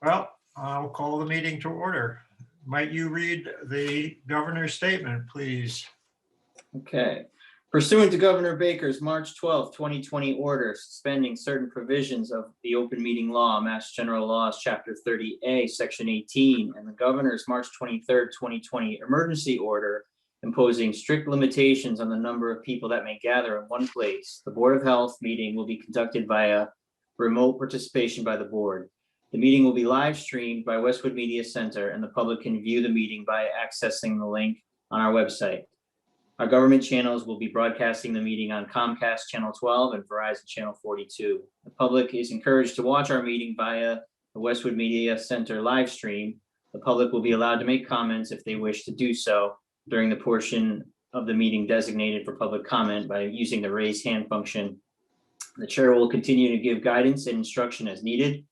Well, I'll call the meeting to order. Might you read the governor's statement, please? Okay. Pursuant to Governor Baker's March 12, 2020 order suspending certain provisions of the open meeting law, Mass General Laws, Chapter 30A, Section 18, and the governor's March 23, 2020 emergency order imposing strict limitations on the number of people that may gather in one place, the Board of Health meeting will be conducted via remote participation by the board. The meeting will be live streamed by Westwood Media Center, and the public can view the meeting by accessing the link on our website. Our government channels will be broadcasting the meeting on Comcast Channel 12 and Verizon Channel 42. The public is encouraged to watch our meeting via the Westwood Media Center live stream. The public will be allowed to make comments if they wish to do so during the portion of the meeting designated for public comment by using the raise hand function. The chair will continue to give guidance and instruction as needed.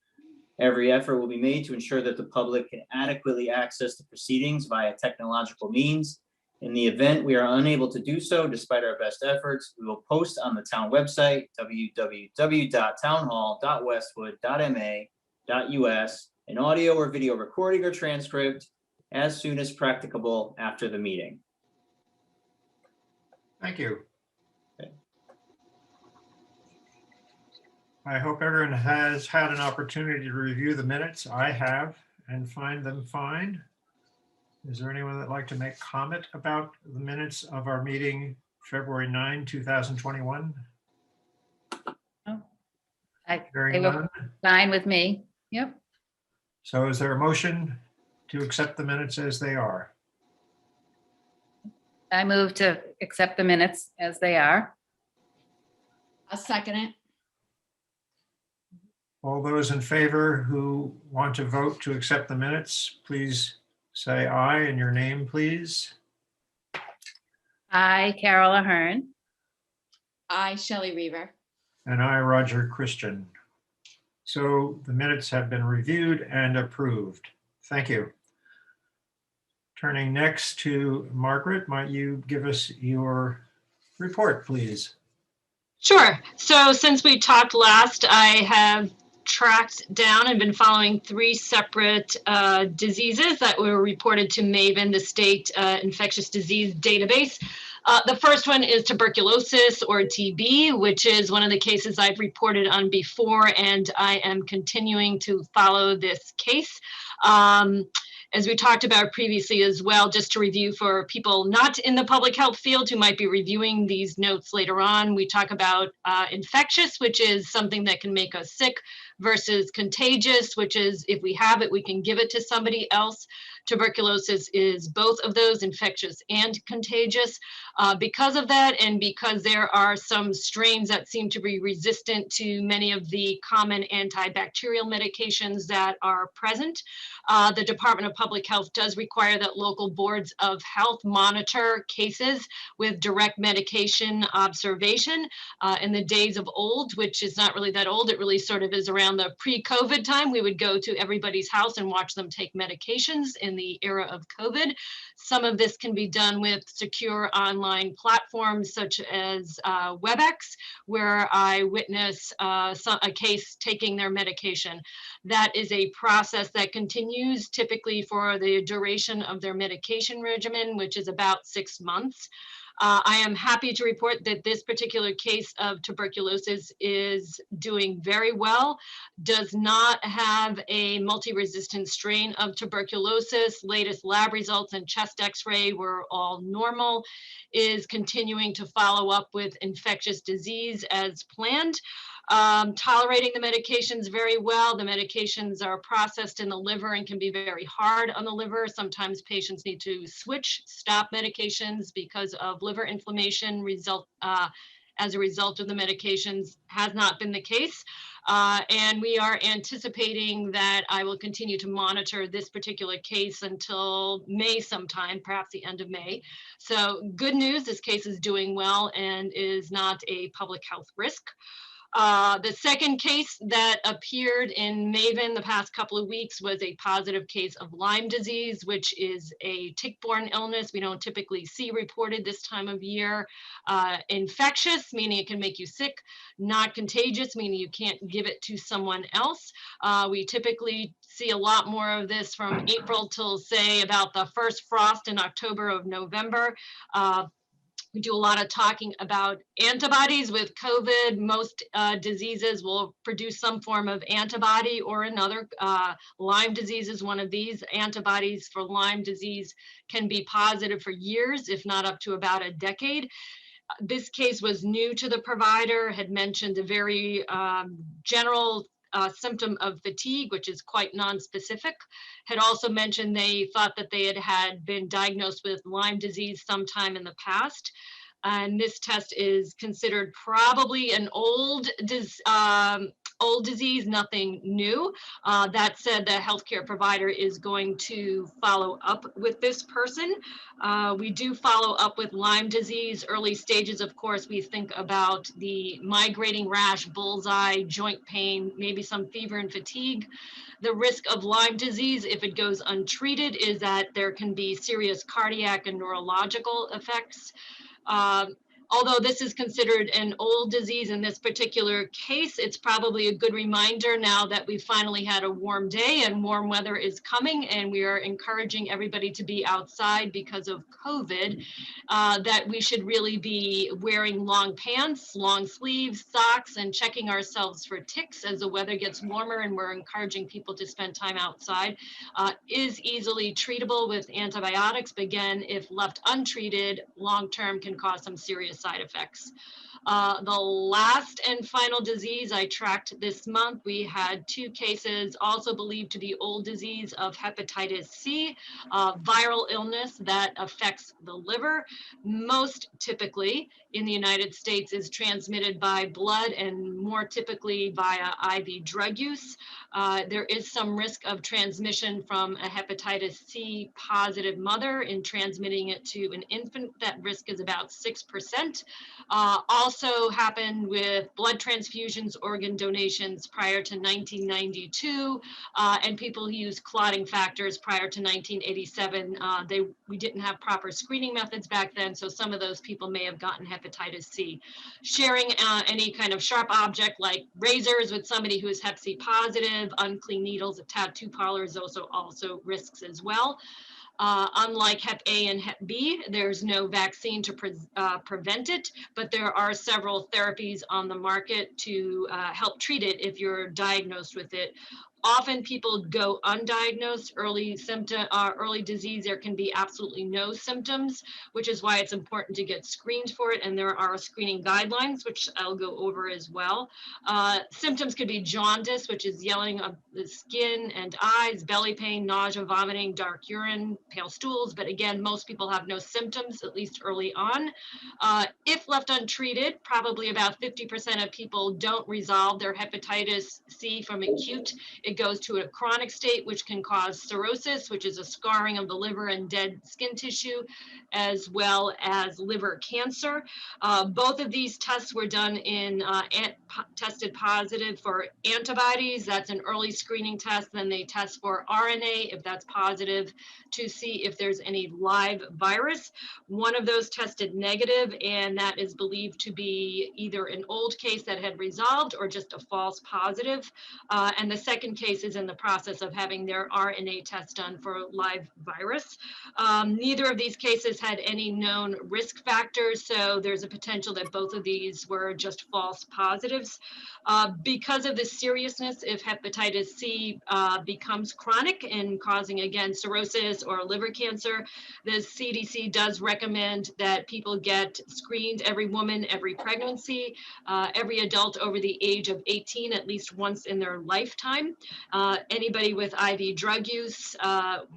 Every effort will be made to ensure that the public can adequately access the proceedings via technological means. In the event we are unable to do so, despite our best efforts, we will post on the town website, www.townhall.westwood.ma.us, an audio or video recording or transcript as soon as practicable after the meeting. Thank you. Okay. I hope everyone has had an opportunity to review the minutes. I have and find them fine. Is there anyone that'd like to make comment about the minutes of our meeting February 9, 2021? They were fine with me. Yep. So is there a motion to accept the minutes as they are? I move to accept the minutes as they are. I'll second it. All those in favor who want to vote to accept the minutes, please say aye, and your name, please. I, Carol Ahern. I, Shelley Reaver. And I, Roger Christian. So the minutes have been reviewed and approved. Thank you. Turning next to Margaret, might you give us your report, please? Sure. So since we talked last, I have tracked down and been following 3 separate diseases that were reported to MAVEN, the state infectious disease database. The first one is tuberculosis, or TB, which is one of the cases I've reported on before, and I am continuing to follow this case. As we talked about previously as well, just to review for people not in the public health field who might be reviewing these notes later on, we talk about infectious, which is something that can make us sick, versus contagious, which is if we have it, we can give it to somebody else. Tuberculosis is both of those, infectious and contagious. Because of that, and because there are some strains that seem to be resistant to many of the common antibacterial medications that are present, the Department of Public Health does require that local boards of health monitor cases with direct medication observation. In the days of old, which is not really that old, it really sort of is around the pre-COVID time, we would go to everybody's house and watch them take medications in the era of COVID. Some of this can be done with secure online platforms such as WebEx, where I witness a case taking their medication. That is a process that continues typically for the duration of their medication regimen, which is about 6 months. I am happy to report that this particular case of tuberculosis is doing very well, does not have a multi-resistant strain of tuberculosis. Latest lab results and chest x-ray were all normal, is continuing to follow up with infectious disease as planned. Tolerating the medications very well. The medications are processed in the liver and can be very hard on the liver. Sometimes patients need to stop medications because of liver inflammation as a result of the medications. Has not been the case. And we are anticipating that I will continue to monitor this particular case until May sometime, perhaps the end of May. So good news, this case is doing well and is not a public health risk. The second case that appeared in Maven the past couple of weeks was a positive case of Lyme disease, which is a tick-borne illness we don't typically see reported this time of year. Infectious, meaning it can make you sick. Not contagious, meaning you can't give it to someone else. We typically see a lot more of this from April till, say, about the first frost in October of November. We do a lot of talking about antibodies with COVID. Most diseases will produce some form of antibody or another. Lyme disease is one of these. Antibodies for Lyme disease can be positive for years, if not up to about a decade. This case was new to the provider, had mentioned a very general symptom of fatigue, which is quite nonspecific. Had also mentioned they thought that they had been diagnosed with Lyme disease sometime in the past. And this test is considered probably an old disease, nothing new. That said, the healthcare provider is going to follow up with this person. We do follow up with Lyme disease. Early stages, of course, we think about the migrating rash, bullseye, joint pain, maybe some fever and fatigue. The risk of Lyme disease, if it goes untreated, is that there can be serious cardiac and neurological effects. Although this is considered an old disease in this particular case, it's probably a good reminder now that we finally had a warm day and warm weather is coming, and we are encouraging everybody to be outside because of COVID, that we should really be wearing long pants, long sleeves, socks, and checking ourselves for ticks as the weather gets warmer, and we're encouraging people to spend time outside. Is easily treatable with antibiotics, but again, if left untreated, long-term can cause some serious side effects. The last and final disease I tracked this month, we had 2 cases also believed to be old disease of hepatitis C, viral illness that affects the liver. Most typically in the United States is transmitted by blood and more typically via IV drug use. There is some risk of transmission from a hepatitis C positive mother in transmitting it to an infant. That risk is about 6%. Also happened with blood transfusions, organ donations prior to 1992, and people who used clotting factors prior to 1987. We didn't have proper screening methods back then, so some of those people may have gotten hepatitis C. Sharing any kind of sharp object like razors with somebody who is hep C positive, unclean needles, tattoo parlors also risks as well. Unlike Hep A and Hep B, there's no vaccine to prevent it, but there are several therapies on the market to help treat it if you're diagnosed with it. Often people go undiagnosed, early disease, there can be absolutely no symptoms, which is why it's important to get screened for it. And there are screening guidelines, which I'll go over as well. Symptoms could be jaundice, which is yellowing of the skin and eyes, belly pain, nausea, vomiting, dark urine, pale stools. But again, most people have no symptoms, at least early on. If left untreated, probably about 50% of people don't resolve their hepatitis C from acute. It goes to a chronic state, which can cause cirrhosis, which is a scarring of the liver and dead skin tissue, as well as liver cancer. Both of these tests were done in tested positive for antibodies. That's an early screening test. Then they test for RNA, if that's positive, to see if there's any live virus. One of those tested negative, and that is believed to be either an old case that had resolved or just a false positive. And the second case is in the process of having their RNA test done for live virus. Neither of these cases had any known risk factors, so there's a potential that both of these were just false positives. Because of the seriousness, if hepatitis C becomes chronic and causing, again, cirrhosis or liver cancer, the CDC does recommend that people get screened, every woman, every pregnancy, every adult over the age of 18 at least once in their lifetime. Anybody with IV drug use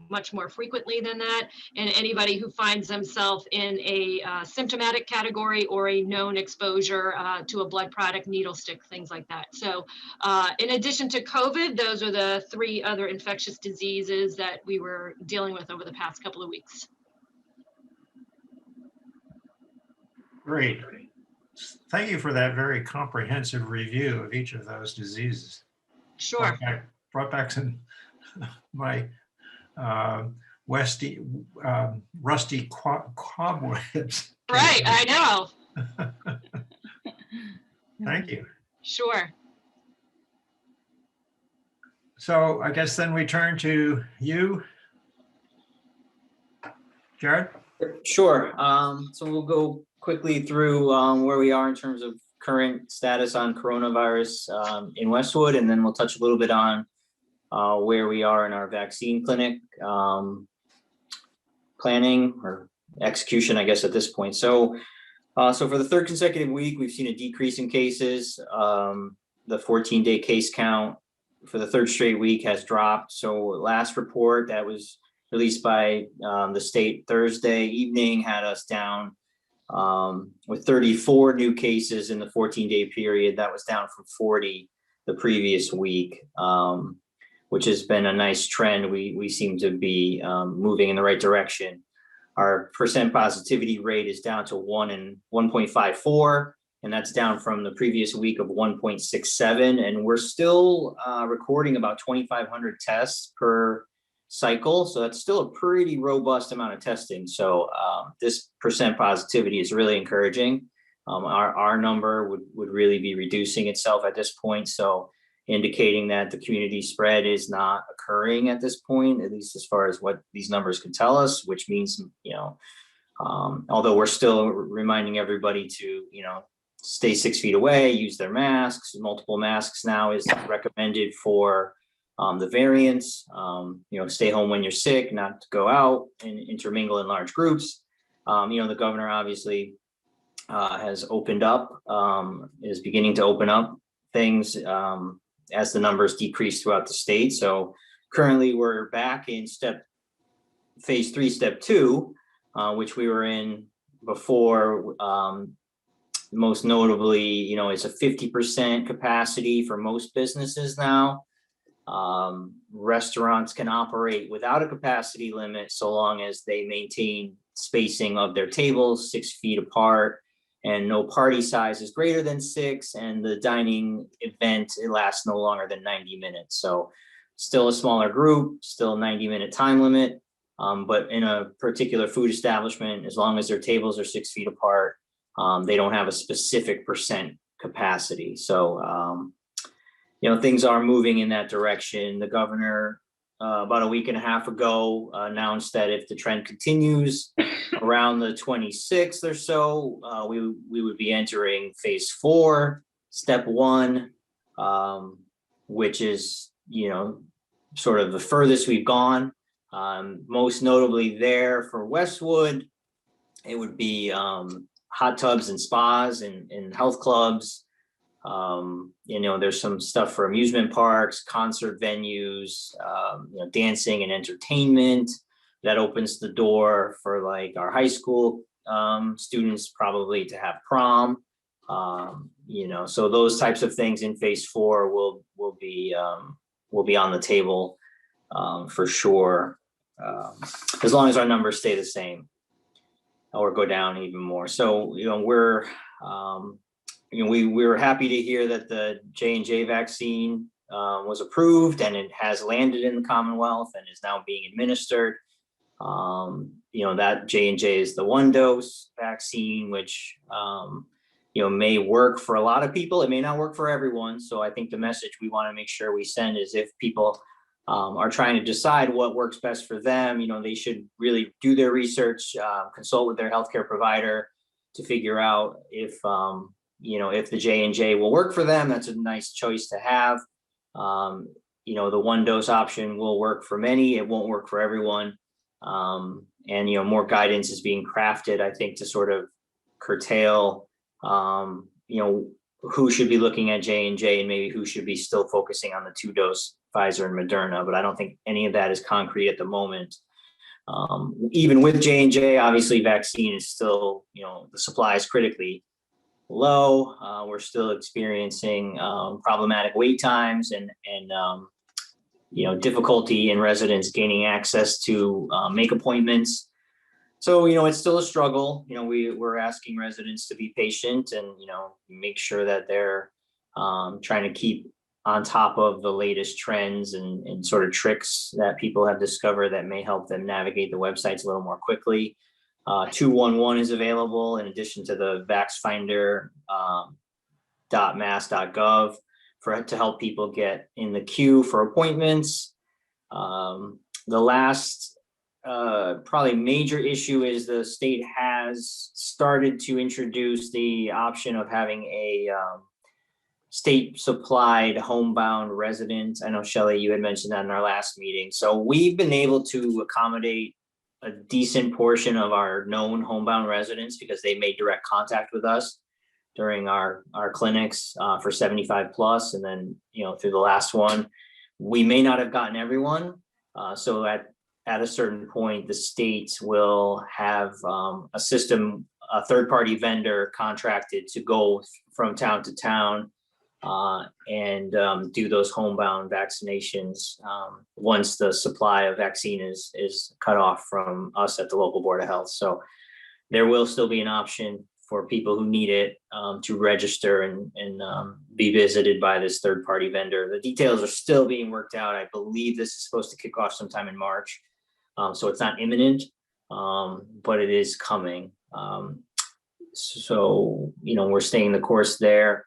much more frequently than that, and anybody who finds themselves in a symptomatic category or a known exposure to a blood product, needle stick, things like that. So in addition to COVID, those are the 3 other infectious diseases that we were dealing with over the past couple of weeks. Great. Thank you for that very comprehensive review of each of those diseases. Sure. Brought back some my rusty cobwebs. Right, I know. Thank you. Sure. So I guess then we turn to you, Jared. Sure. So we'll go quickly through where we are in terms of current status on coronavirus in Westwood, and then we'll touch a little bit on where we are in our vaccine clinic planning or execution, I guess, at this point. So for the third consecutive week, we've seen a decrease in cases. The 14-day case count for the third straight week has dropped. So last report that was released by the state Thursday evening had us down with 34 new cases in the 14-day period. That was down from 40 the previous week, which has been a nice trend. We seem to be moving in the right direction. Our percent positivity rate is down to 1.54, and that's down from the previous week of 1.67. And we're still recording about 2,500 tests per cycle. So that's still a pretty robust amount of testing. So this percent positivity is really encouraging. Our number would really be reducing itself at this point. So indicating that the community spread is not occurring at this point, at least as far as what these numbers can tell us, which means, although we're still reminding everybody to, stay 6 feet away, use their masks. Multiple masks now is recommended for the variants. Stay home when you're sick, not to go out and intermingle in large groups. The governor obviously has opened up, is beginning to open up things as the numbers decrease throughout the state. So currently we're back in phase 3, step 2, which we were in before. Most notably, it's a 50% capacity for most businesses now. Restaurants can operate without a capacity limit so long as they maintain spacing of their tables 6 feet apart, and no party size is greater than 6, and the dining event, it lasts no longer than 90 minutes. So still a smaller group, still 90-minute time limit, but in a particular food establishment, as long as their tables are 6 feet apart, they don't have a specific percent capacity. So, things are moving in that direction. The governor, about a week and a half ago, announced that if the trend continues around the 26th or so, we would be entering phase 4, step 1, which is, sort of the furthest we've gone. Most notably there for Westwood, it would be hot tubs and spas and health clubs. There's some stuff for amusement parks, concert venues, dancing and entertainment. That opens the door for like our high school students probably to have prom. So those types of things in phase 4 will be on the table for sure, as long as our numbers stay the same or go down even more. So we were happy to hear that the J&J vaccine was approved, and it has landed in the Commonwealth and is now being administered. That J&J is the 1-dose vaccine, which may work for a lot of people. It may not work for everyone. So I think the message we want to make sure we send is, if people are trying to decide what works best for them, they should really do their research, consult with their healthcare provider to figure out if the J&J will work for them. That's a nice choice to have. The 1-dose option will work for many. It won't work for everyone. And more guidance is being crafted, I think, to sort of curtail, who should be looking at J&J and maybe who should be still focusing on the 2-dose Pfizer and Moderna. But I don't think any of that is concrete at the moment. Even with J&J, obviously vaccine is still, the supply is critically low. We're still experiencing problematic wait times and difficulty in residents gaining access to make appointments. So, it's still a struggle. We're asking residents to be patient and, make sure that they're trying to keep on top of the latest trends and sort of tricks that people have discovered that may help them navigate the websites a little more quickly. 211 is available in addition to the VaxFinder .mass.gov to help people get in the queue for appointments. The last probably major issue is the state has started to introduce the option of having a state supplied homebound resident. I know Shelley, you had mentioned that in our last meeting. So we've been able to accommodate a decent portion of our known homebound residents because they made direct contact with us during our clinics for 75 plus. And then, through the last one, we may not have gotten everyone. So at a certain point, the states will have a system, a third-party vendor contracted to go from town to town and do those homebound vaccinations once the supply of vaccine is cut off from us at the local Board of Health. So there will still be an option for people who need it to register and be visited by this third-party vendor. The details are still being worked out. I believe this is supposed to kick off sometime in March. So it's not imminent, but it is coming. So, we're staying the course there,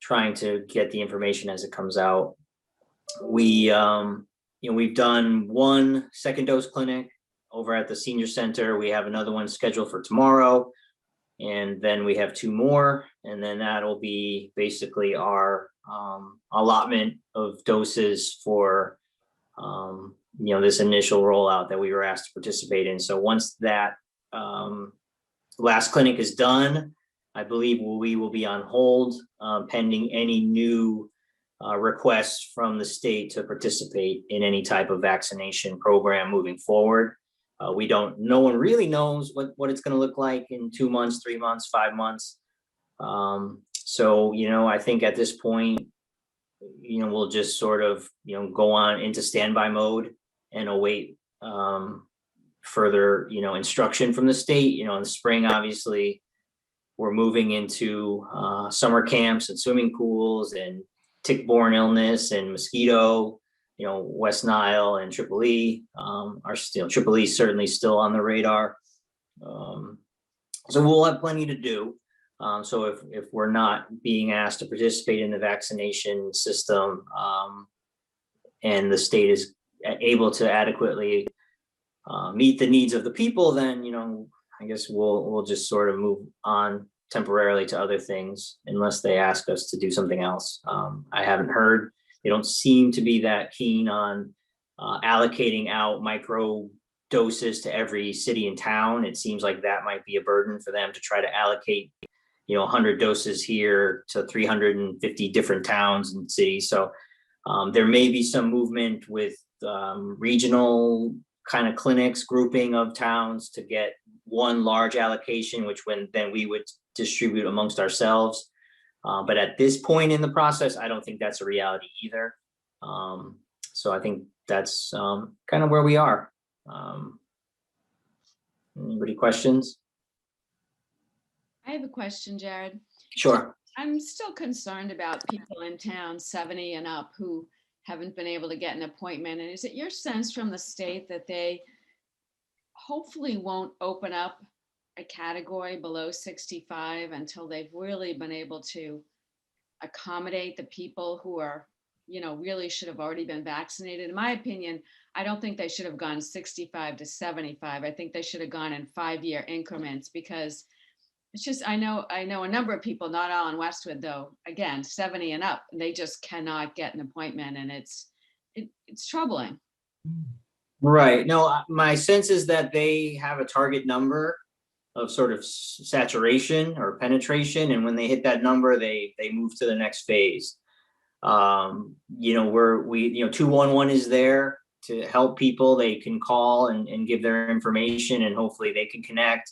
trying to get the information as it comes out. We've done one second dose clinic over at the senior center. We have another one scheduled for tomorrow. And then we have 2 more, and then that'll be basically our allotment of doses for this initial rollout that we were asked to participate in. So once that last clinic is done, I believe we will be on hold pending any new requests from the state to participate in any type of vaccination program moving forward. No one really knows what it's going to look like in 2 months, 3 months, 5 months. So, I think at this point, we'll just sort of, go on into standby mode and await further, instruction from the state. In the spring, obviously, we're moving into summer camps and swimming pools and tick-borne illness and mosquito. West Nile and Triple E are still, Triple E certainly still on the radar. So we'll have plenty to do. So if we're not being asked to participate in the vaccination system and the state is able to adequately meet the needs of the people, then, I guess we'll just sort of move on temporarily to other things unless they ask us to do something else. I haven't heard. They don't seem to be that keen on allocating out micro doses to every city and town. It seems like that might be a burden for them to try to allocate, 100 doses here to 350 different towns and cities. So there may be some movement with regional kind of clinics, grouping of towns to get one large allocation, which then we would distribute amongst ourselves. But at this point in the process, I don't think that's a reality either. So I think that's kind of where we are. Anybody questions? I have a question, Jared. Sure. I'm still concerned about people in town 70 and up who haven't been able to get an appointment. And is it your sense from the state that they hopefully won't open up a category below 65 until they've really been able to accommodate the people who are, really should have already been vaccinated? In my opinion, I don't think they should have gone 65 to 75. I think they should have gone in 5-year increments, because it's just, I know a number of people, not all in Westwood though, again, 70 and up, and they just cannot get an appointment, and it's troubling. Right. No, my sense is that they have a target number of sort of saturation or penetration, and when they hit that number, they move to the next phase. 211 is there to help people. They can call and give their information, and hopefully they can connect.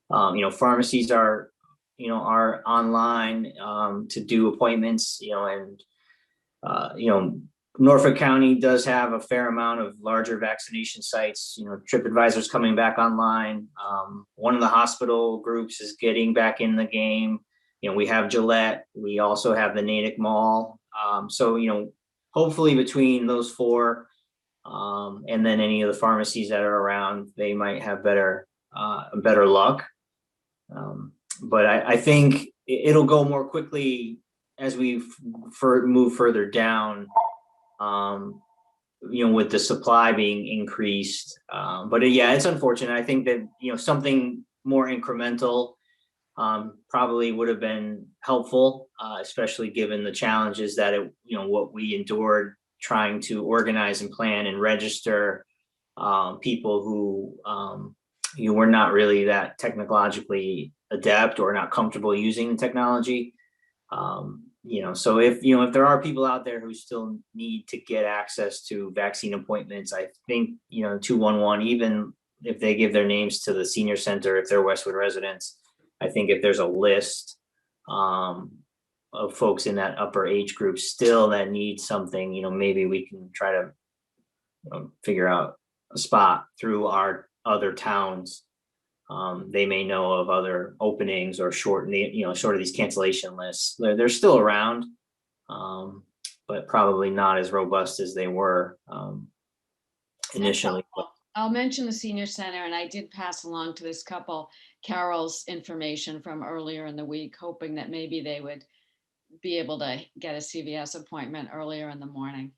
Pharmacies are online to do appointments, Norfolk County does have a fair amount of larger vaccination sites. TripAdvisor's coming back online. One of the hospital groups is getting back in the game. We have Gillette. We also have the Natick Mall. So, hopefully between those four, and then any of the pharmacies that are around, they might have better luck. But I think it'll go more quickly as we move further down, with the supply being increased. But yeah, it's unfortunate. I think that, something more incremental probably would have been helpful, especially given the challenges that what we endured trying to organize and plan and register people who were not really that technologically adept or not comfortable using the technology. So if there are people out there who still need to get access to vaccine appointments, I think 211, even if they give their names to the senior center, if they're Westwood residents, I think if there's a list of folks in that upper age group still that need something, maybe we can try to figure out a spot through our other towns. They may know of other openings or short of these cancellation lists. They're still around, but probably not as robust as they were initially. I'll mention the senior center, and I did pass along to this couple Carol's information from earlier in the week, hoping that maybe they would be able to get a CVS appointment earlier in the morning.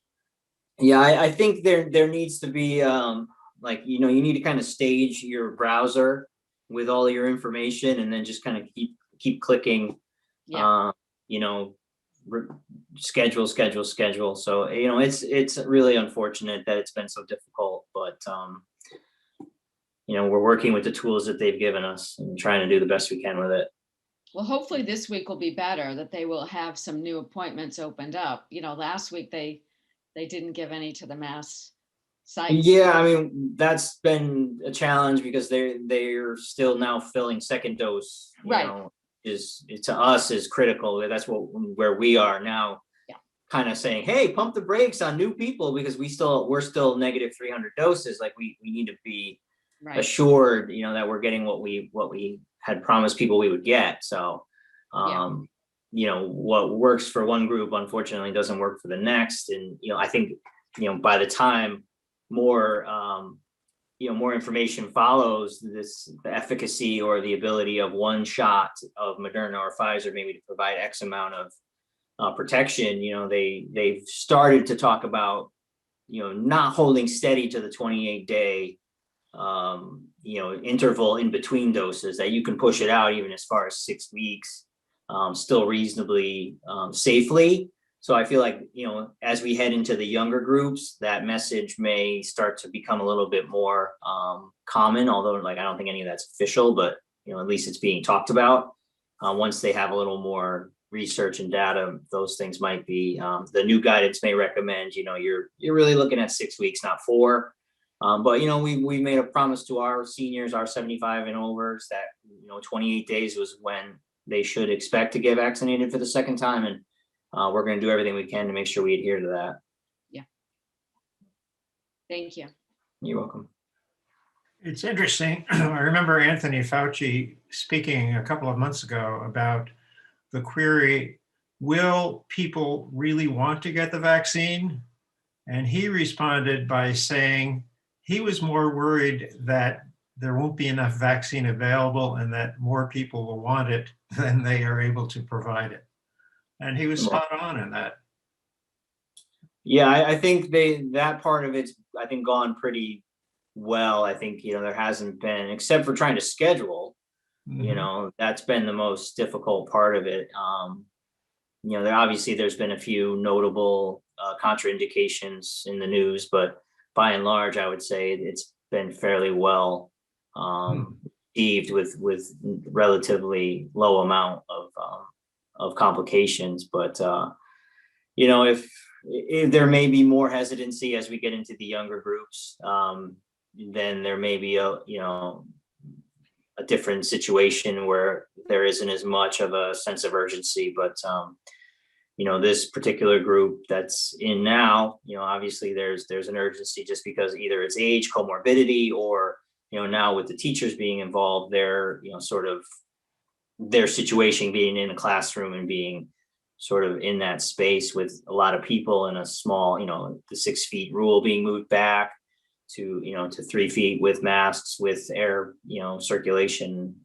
Yeah, I think there needs to be you need to kind of stage your browser with all your information and then just kind of keep clicking. Yeah. Schedule. So it's really unfortunate that it's been so difficult, but we're working with the tools that they've given us and trying to do the best we can with it. Well, hopefully this week will be better, that they will have some new appointments opened up. Last week they didn't give any to the mass sites. Yeah, I mean, that's been a challenge because they're still now filling second dose, Right. Is to us is critical. That's where we are now. Yeah. Kind of saying, hey, pump the brakes on new people because we're still negative 300 doses. Like we need to be assured, that we're getting what we had promised people we would get. So, what works for one group unfortunately doesn't work for the next. And I think by the time more information follows, the efficacy or the ability of one shot of Moderna or Pfizer maybe to provide X amount of protection, they've started to talk about not holding steady to the 28-day interval in between doses, that you can push it out even as far as 6 weeks, still reasonably safely. So I feel like, as we head into the younger groups, that message may start to become a little bit more common, although I don't think any of that's official, but at least it's being talked about. Once they have a little more research and data, those things might be, the new guidance may recommend, you're really looking at 6 weeks, not 4. But we made a promise to our seniors, our 75 and overs, that 28 days was when they should expect to get vaccinated for the second time, and we're going to do everything we can to make sure we adhere to that. Yeah. Thank you. You're welcome. It's interesting. I remember Anthony Fauci speaking a couple of months ago about the query, will people really want to get the vaccine? And he responded by saying he was more worried that there won't be enough vaccine available and that more people will want it than they are able to provide it. And he was spot on in that. Yeah, I think that part of it's, I think, gone pretty well. I think, there hasn't been, except for trying to schedule, that's been the most difficult part of it. There's been a few notable contraindications in the news, but by and large, I would say it's been fairly well received with relatively low amount of complications. But if there may be more hesitancy as we get into the younger groups, then there may be a different situation where there isn't as much of a sense of urgency. But this particular group that's in now, obviously there's an urgency just because either it's age, comorbidity, or, now with the teachers being involved, they're, sort of their situation being in a classroom and being sort of in that space with a lot of people in a small, the 6 feet rule being moved back to, to 3 feet with masks, with air, circulation,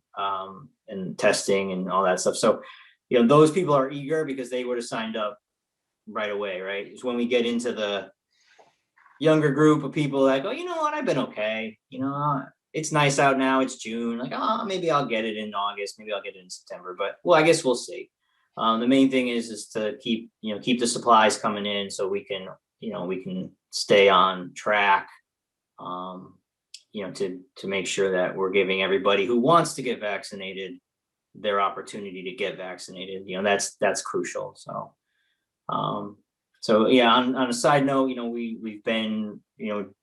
and testing and all that stuff. So, those people are eager because they would have signed up right away, right? It's when we get into the younger group of people like, oh, you know what, I've been okay. It's nice out now, it's June. Like, oh, maybe I'll get it in August, maybe I'll get it in September. But well, I guess we'll see. The main thing is to keep the supplies coming in so we can stay on track. To make sure that we're giving everybody who wants to get vaccinated their opportunity to get vaccinated. That's crucial. So yeah, on a side note, we've been,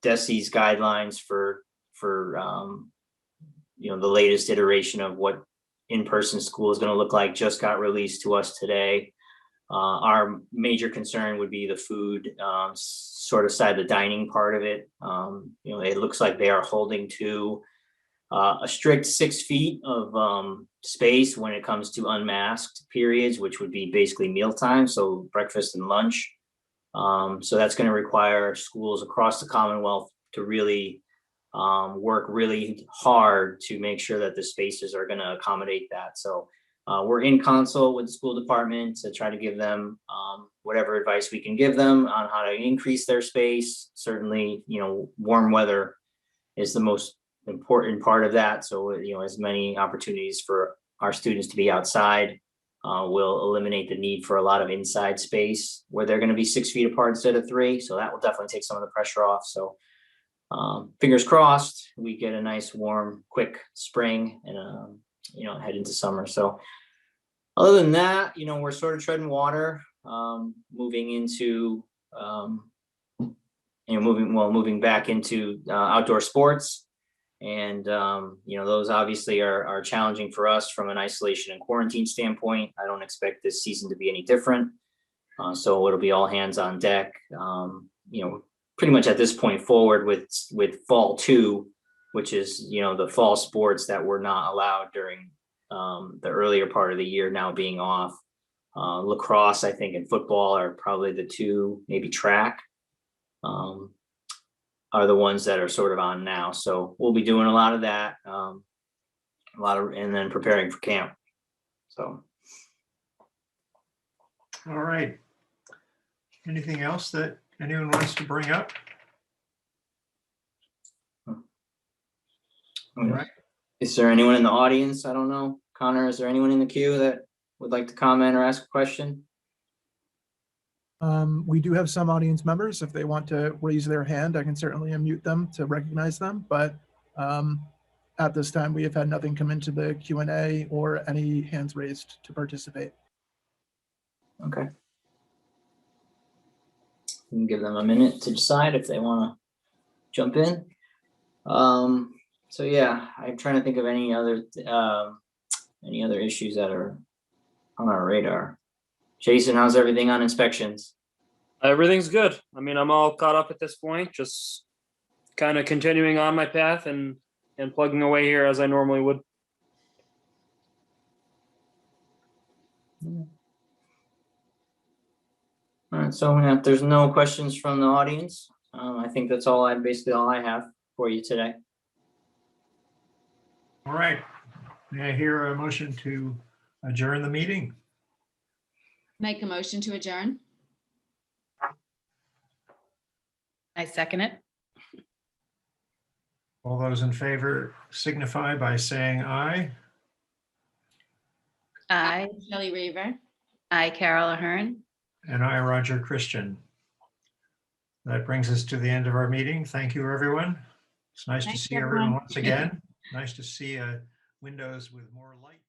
DESE's guidelines for the latest iteration of what in-person school is going to look like just got released to us today. Our major concern would be the food, sort of side, the dining part of it. It looks like they are holding to a strict 6 feet of space when it comes to unmasked periods, which would be basically mealtime, so breakfast and lunch. So that's going to require schools across the Commonwealth to really work really hard to make sure that the spaces are going to accommodate that. So we're in consult with the school department to try to give them whatever advice we can give them on how to increase their space. Certainly, warm weather is the most important part of that. So, as many opportunities for our students to be outside will eliminate the need for a lot of inside space where they're going to be 6 feet apart instead of 3. So that will definitely take some of the pressure off. So fingers crossed, we get a nice, warm, quick spring and, head into summer. So other than that, we're sort of treading water, moving into, moving back into outdoor sports. And, those obviously are challenging for us from an isolation and quarantine standpoint. I don't expect this season to be any different. So it'll be all hands on deck, pretty much at this point forward with fall 2, which is, the fall sports that were not allowed during the earlier part of the year now being off. Lacrosse, I think, and football are probably the 2, maybe track. Are the ones that are sort of on now. So we'll be doing a lot of that, and then preparing for camp. So. All right. Anything else that anyone wants to bring up? All right. Is there anyone in the audience? I don't know. Connor, is there anyone in the queue that would like to comment or ask a question? We do have some audience members. If they want to raise their hand, I can certainly unmute them to recognize them. But at this time, we have had nothing come into the Q&A or any hands raised to participate. Okay. We can give them a minute to decide if they want to jump in. So yeah, I'm trying to think of any other issues that are on our radar. Jason, how's everything on inspections? Everything's good. I mean, I'm all caught up at this point, just kind of continuing on my path and plugging away here as I normally would. All right, so if there's no questions from the audience, I think that's basically all I have for you today. All right. May I hear a motion to adjourn the meeting? Make a motion to adjourn. I second it. All those in favor signify by saying aye. Aye. Shelley Reaver. Aye, Carol Ahern. And I, Roger Christian. That brings us to the end of our meeting. Thank you, everyone. It's nice to Thanks, see everyone everyone. once again. Nice to see windows with more light.